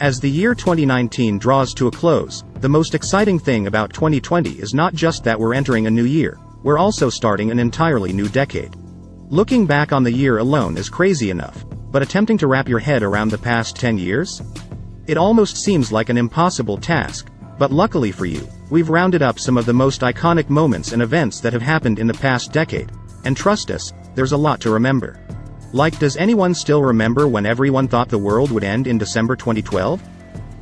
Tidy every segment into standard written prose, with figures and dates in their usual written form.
As the year 2019 draws to a close, the most exciting thing about 2020 is not just that we're entering a new year, we're also starting an entirely new decade. Looking back on the year alone is crazy enough, but attempting to wrap your head around the past 10 years? It almost seems like an impossible task, but luckily for you, we've rounded up some of the most iconic moments and events that have happened in the past decade, and trust us, there's a lot to remember. Like, does anyone still remember when everyone thought the world would end in December 2012?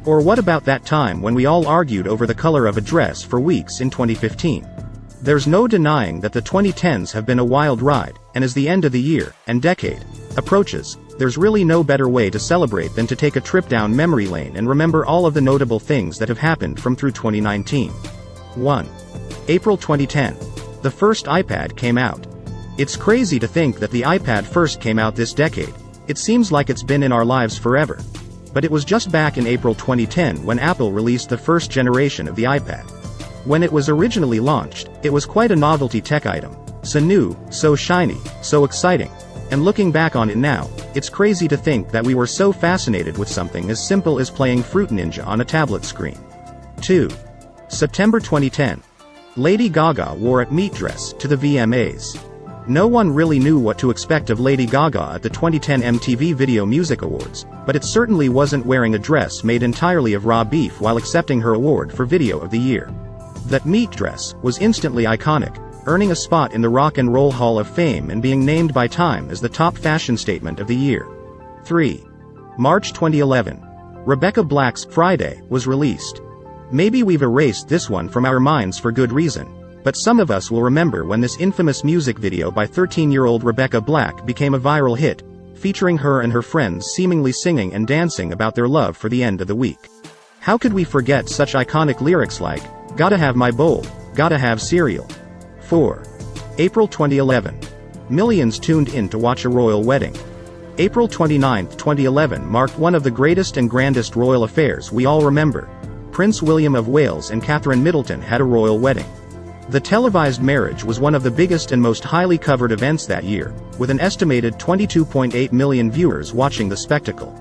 Or what about that time when we all argued over the color of a dress for weeks in 2015? There's no denying that the 2010s have been a wild ride, and as the end of the year, and decade, approaches, there's really no better way to celebrate than to take a trip down memory lane and remember all of the notable things that have happened from through 2019. 1. April 2010. The first iPad came out. It's crazy to think that the iPad first came out this decade. It seems like it's been in our lives forever. But it was just back in April 2010 when Apple released the first generation of the iPad. When it was originally launched, it was quite a novelty tech item. So new, so shiny, so exciting. And looking back on it now, it's crazy to think that we were so fascinated with something as simple as playing Fruit Ninja on a tablet screen. 2. September 2010. Lady Gaga wore a meat dress to the VMAs. No one really knew what to expect of Lady Gaga at the 2010 MTV Video Music Awards, but it certainly wasn't wearing a dress made entirely of raw beef while accepting her award for Video of the Year. That meat dress was instantly iconic, earning a spot in the Rock and Roll Hall of Fame and being named by Time as the top fashion statement of the year. 3. March 2011. Rebecca Black's Friday was released. Maybe we've erased this one from our minds for good reason, but some of us will remember when this infamous music video by 13-year-old Rebecca Black became a viral hit, featuring her and her friends seemingly singing and dancing about their love for the end of the week. How could we forget such iconic lyrics like, "Gotta have my bowl, gotta have cereal"? 4. April 2011. Millions tuned in to watch a royal wedding. April 29, 2011 marked one of the greatest and grandest royal affairs we all remember. Prince William of Wales and Catherine Middleton had a royal wedding. The televised marriage was one of the biggest and most highly covered events that year, with an estimated 22.8 million viewers watching the spectacle.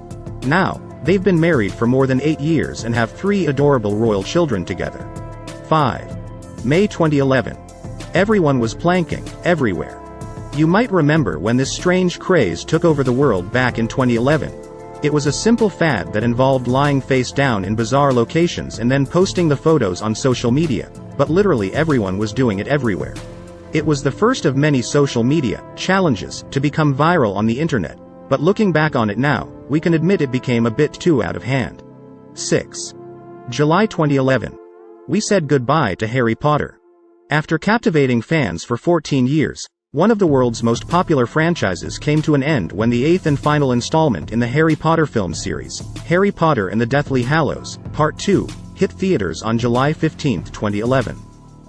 Now, they've been married for more than 8 years and have 3 adorable royal children together. 5. May 2011. Everyone was planking, everywhere. You might remember when this strange craze took over the world back in 2011. It was a simple fad that involved lying face down in bizarre locations and then posting the photos on social media, but literally everyone was doing it everywhere. It was the first of many social media challenges to become viral on the internet, but looking back on it now, we can admit it became a bit too out of hand. 6. July 2011. We said goodbye to Harry Potter. After captivating fans for 14 years, one of the world's most popular franchises came to an end when the 8th and final installment in the Harry Potter film series, Harry Potter and the Deathly Hallows, Part 2, hit theaters on July 15, 2011.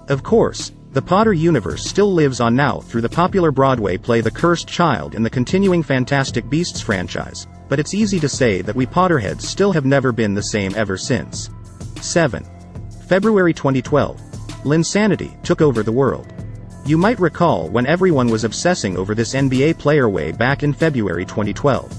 Of course, the Potter universe still lives on now through the popular Broadway play The Cursed Child and the continuing Fantastic Beasts franchise, but it's easy to say that we Potterheads still have never been the same ever since. 7. February 2012. Linsanity took over the world. You might recall when everyone was obsessing over this NBA player way back in February 2012.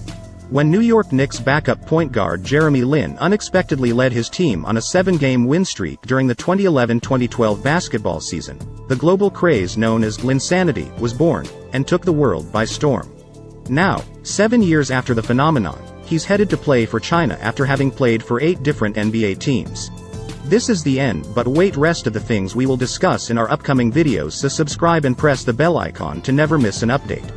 When New York Knicks backup point guard Jeremy Lin unexpectedly led his team on a 7-game win streak during the 2011-2012 basketball season, the global craze known as Linsanity was born, and took the world by storm. Now, 7 years after the phenomenon, he's headed to play for China after having played for 8 different NBA teams. This is the end, but wait, rest of the things we will discuss in our upcoming videos, so subscribe and press the bell icon to never miss an update.